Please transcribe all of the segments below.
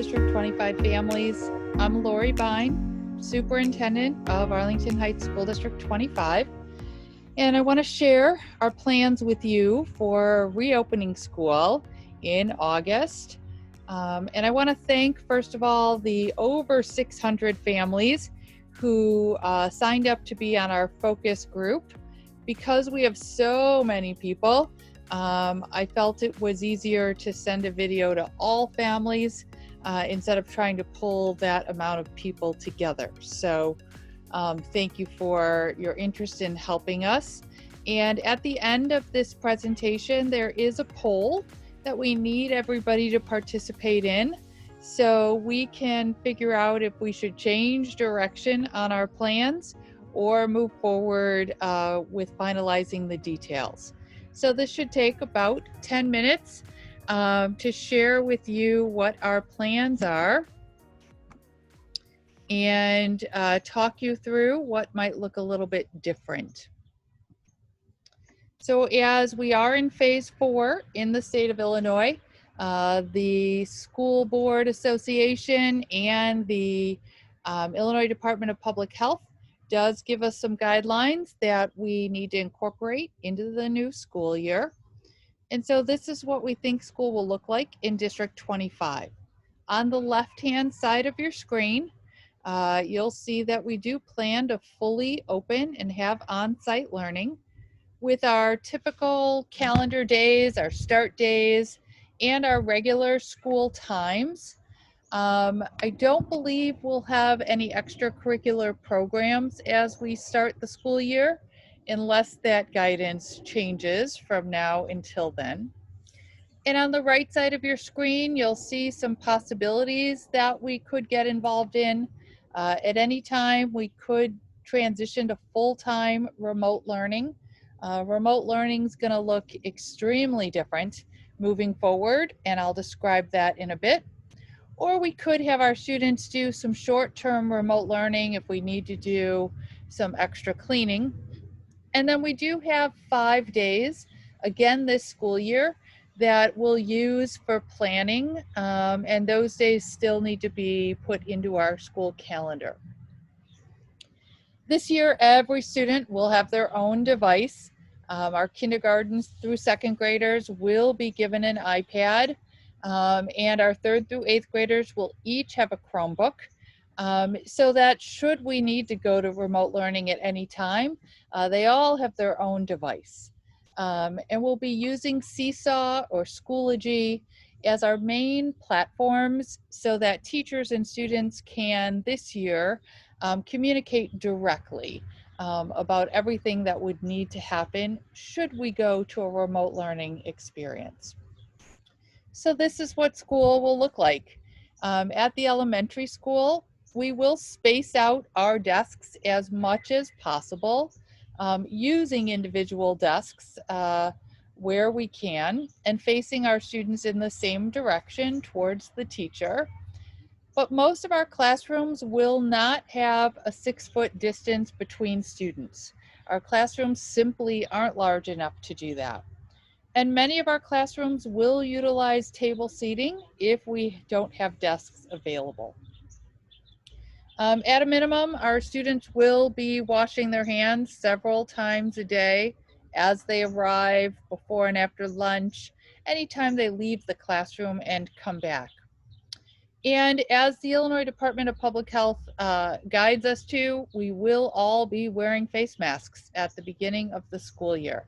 District 25 families. I'm Lori Bine, Superintendent of Arlington Heights School District 25, and I want to share our plans with you for reopening school in August. And I want to thank, first of all, the over 600 families who signed up to be on our focus group. Because we have so many people, I felt it was easier to send a video to all families instead of trying to pull that amount of people together. So thank you for your interest in helping us. And at the end of this presentation, there is a poll that we need everybody to participate in, so we can figure out if we should change direction on our plans or move forward with finalizing the details. So this should take about 10 minutes to share with you what our plans are and talk you through what might look a little bit different. So as we are in phase 4 in the state of Illinois, the School Board Association and the Illinois Department of Public Health does give us some guidelines that we need to incorporate into the new school year. And so this is what we think school will look like in District 25. On the left-hand side of your screen, you'll see that we do plan to fully open and have on-site learning with our typical calendar days, our start days, and our regular school times. I don't believe we'll have any extracurricular programs as we start the school year, unless that guidance changes from now until then. And on the right side of your screen, you'll see some possibilities that we could get involved in. At any time, we could transition to full-time remote learning. Remote learning is going to look extremely different moving forward, and I'll describe that in a bit. Or we could have our students do some short-term remote learning if we need to do some extra cleaning. And then we do have 5 days, again this school year, that we'll use for planning, and those days still need to be put into our school calendar. This year, every student will have their own device. Our kindergarten through second graders will be given an iPad, and our 3rd through 8th graders will each have a Chromebook, so that should we need to go to remote learning at any time, they all have their own device. And we'll be using Seesaw or Schoology as our main platforms so that teachers and students can this year communicate directly about everything that would need to happen should we go to a remote learning experience. So this is what school will look like. At the elementary school, we will space out our desks as much as possible, using individual desks where we can and facing our students in the same direction towards the teacher. But most of our classrooms will not have a 6-foot distance between students. Our classrooms simply aren't large enough to do that. And many of our classrooms will utilize table seating if we don't have desks available. At a minimum, our students will be washing their hands several times a day as they arrive, before and after lunch, anytime they leave the classroom and come back. And as the Illinois Department of Public Health guides us to, we will all be wearing face masks at the beginning of the school year,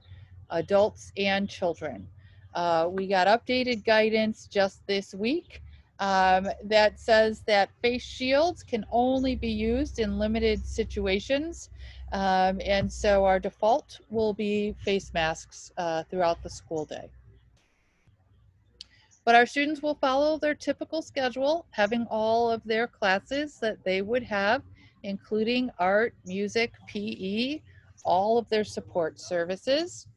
adults and children. We got updated guidance just this week that says that face shields can only be used in limited situations. And so our default will be face masks throughout the school day. But our students will follow their typical schedule, having all of their classes that they would have, including art, music, PE, all of their support services.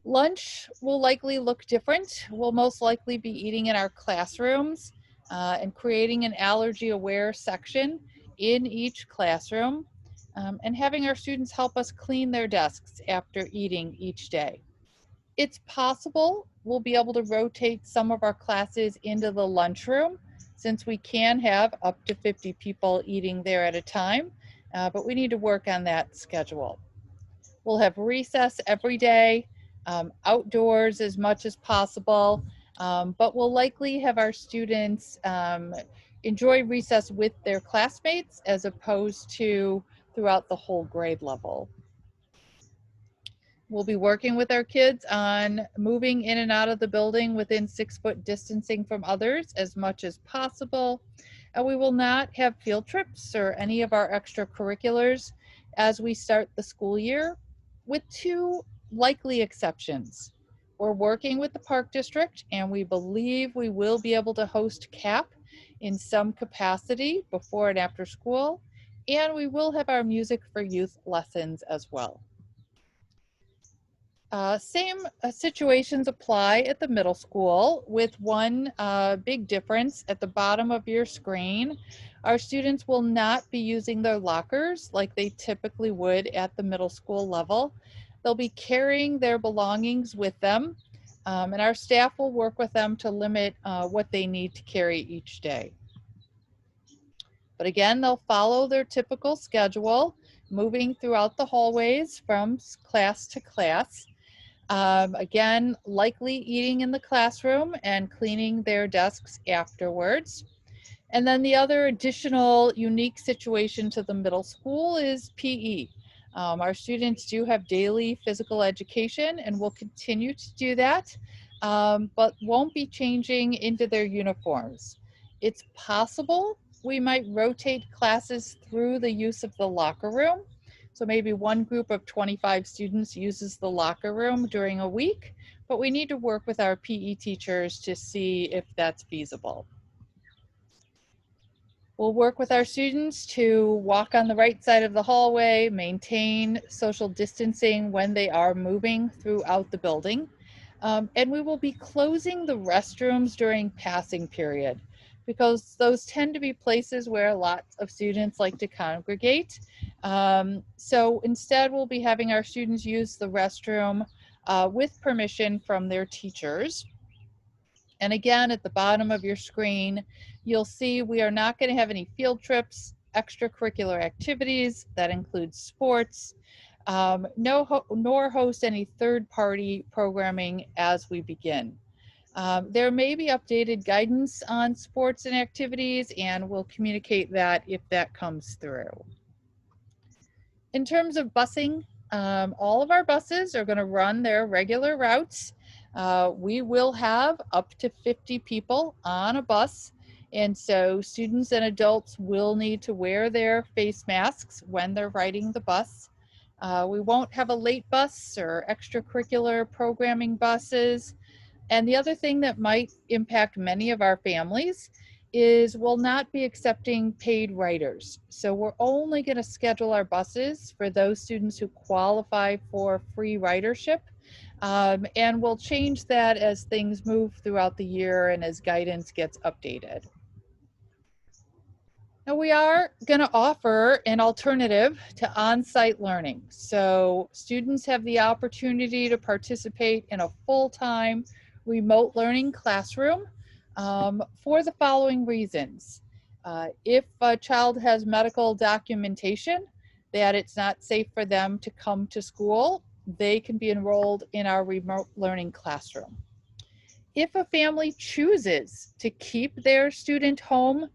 Lunch will likely look different. We'll most likely be eating in our classrooms and creating an allergy-aware section in each classroom, and having our students help us clean their desks after eating each day. It's possible we'll be able to rotate some of our classes into the lunchroom since we can have up to 50 people eating there at a time, but we need to work on that schedule. We'll have recess every day, outdoors as much as possible, but we'll likely have our students enjoy recess with their classmates as opposed to throughout the whole grade level. We'll be working with our kids on moving in and out of the building within 6-foot distancing from others as much as possible. And we will not have field trips or any of our extracurriculars as we start the school year, with 2 likely exceptions. We're working with the Park District, and we believe we will be able to host CAP in some capacity before and after school, and we will have our Music for Youth lessons as well. Same situations apply at the middle school, with one big difference at the bottom of your screen. Our students will not be using their lockers like they typically would at the middle school level. They'll be carrying their belongings with them, and our staff will work with them to limit what they need to carry each day. But again, they'll follow their typical schedule, moving throughout the hallways from class to class. Again, likely eating in the classroom and cleaning their desks afterwards. And then the other additional unique situation to the middle school is PE. Our students do have daily physical education and will continue to do that, but won't be changing into their uniforms. It's possible we might rotate classes through the use of the locker room. So maybe one group of 25 students uses the locker room during a week, but we need to work with our PE teachers to see if that's feasible. We'll work with our students to walk on the right side of the hallway, maintain social distancing when they are moving throughout the building. And we will be closing the restrooms during passing period, because those tend to be places where lots of students like to congregate. So instead, we'll be having our students use the restroom with permission from their teachers. And again, at the bottom of your screen, you'll see we are not going to have any field trips, extracurricular activities that include sports, nor host any third-party programming as we begin. There may be updated guidance on sports and activities, and we'll communicate that if that comes through. In terms of busing, all of our buses are going to run their regular routes. We will have up to 50 people on a bus, and so students and adults will need to wear their face masks when they're riding the bus. We won't have a late bus or extracurricular programming buses. And the other thing that might impact many of our families is we'll not be accepting paid riders. So we're only going to schedule our buses for those students who qualify for free ridership. And we'll change that as things move throughout the year and as guidance gets updated. Now, we are going to offer an alternative to on-site learning. So students have the opportunity to participate in a full-time remote learning classroom for the following reasons. If a child has medical documentation that it's not safe for them to come to school, they can be enrolled in our remote learning classroom. If a family chooses to keep their student home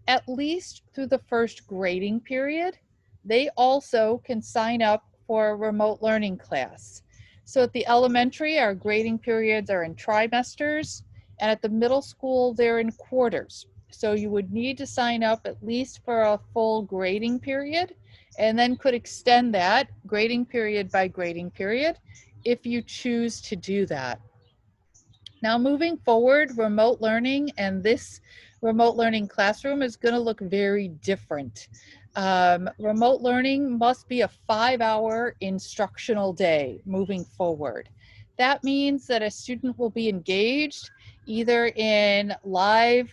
at least through the first grading period, they also can sign up for a remote learning class. So at the elementary, our grading periods are in trimesters, and at the middle school, they're in quarters. So you would need to sign up at least for a full grading period, and then could extend that grading period by grading period if you choose to do that. Now, moving forward, remote learning and this remote learning classroom is going to look very different. Remote learning must be a 5-hour instructional day moving forward. That means that a student will be engaged either in live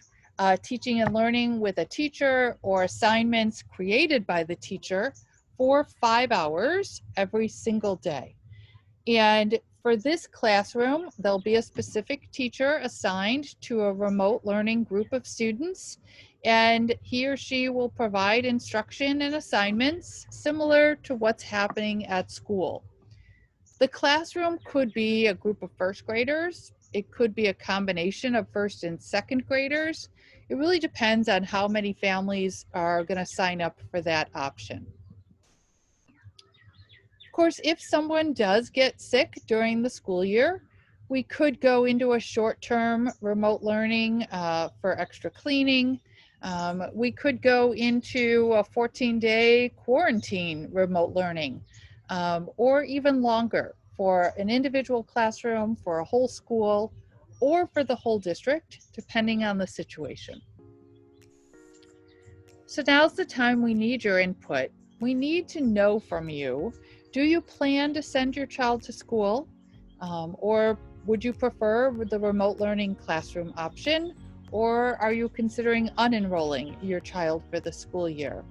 teaching and learning with a teacher or assignments created by the teacher for 5 hours every single day. And For this classroom, there'll be a specific teacher assigned to a remote learning group of students, and he or she will provide instruction and assignments similar to what's happening at school. The classroom could be a group of first graders. It could be a combination of first and second graders. It really depends on how many families are going to sign up for that option. Of course, if someone does get sick during the school year, we could go into a short-term remote learning for extra cleaning. We could go into a 14-day quarantine remote learning, or even longer for an individual classroom, for a whole school, or for the whole district, depending on the situation. So now's the time we need your input. We need to know from you, do you plan to send your child to school? Or would you prefer the remote learning classroom option? Or are you considering unenrolling your child for the school year?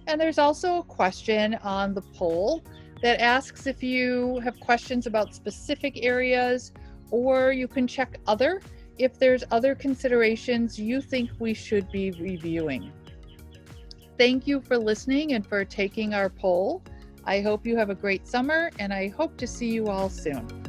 And there's also a question on the poll that asks if you have questions about specific areas, or you can check other if there's other considerations you think we should be reviewing. Thank you for listening and for taking our poll. I hope you have a great summer, and I hope to see you all soon.